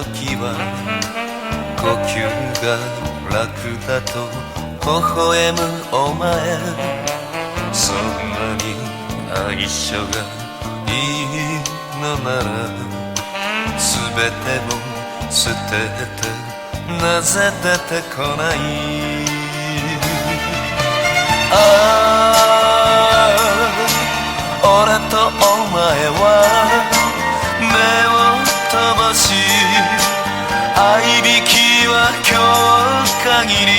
時は呼吸が楽だと微笑むお前、そんなに相性がいいのなら全てを捨ててなぜ出てこない。ああ、俺とお前は目を飛ばし合いびきは今日限り。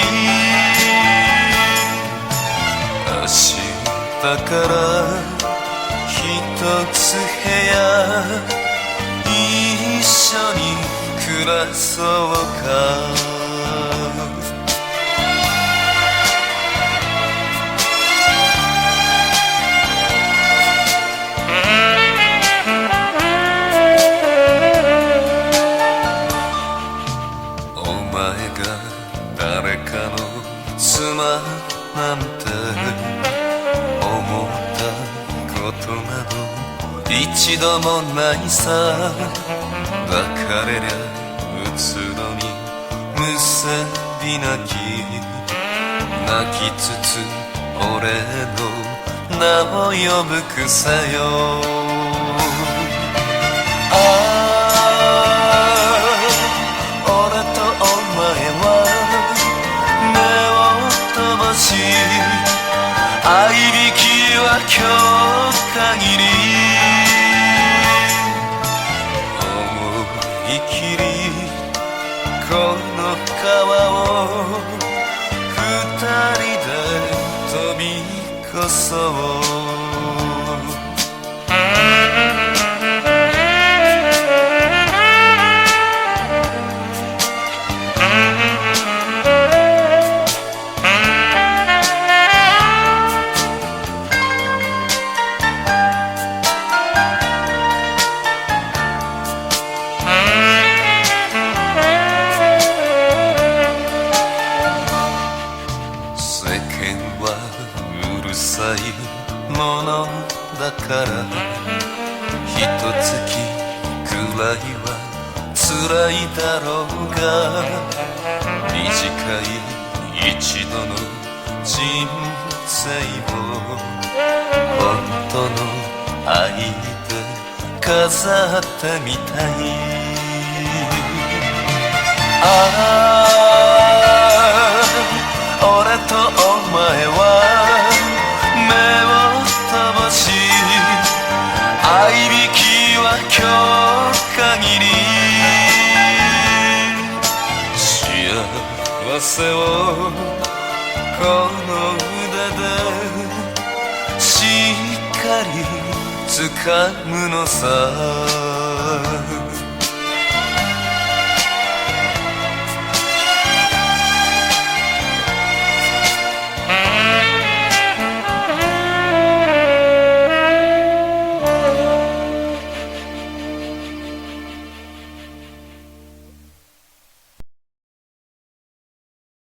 明日から一つ部屋一緒に暮らそうか。誰かの妻なんて思ったことなど一度もないさ。別れりゃうつろにむせび泣き、泣きつつ俺の名を呼ぶ癖よ。ああ、俺とお前は合いびきは今日限り。思い切りこの川を二人で飛び越そう。うるさいものだからひと月くらいは辛いだろうが、短い一度の人生を本当の愛で飾ってみたい。ああ、俺とお前は目を飛ばし合いびきは今日限り。幸せをこの腕でしっかり掴むのさ。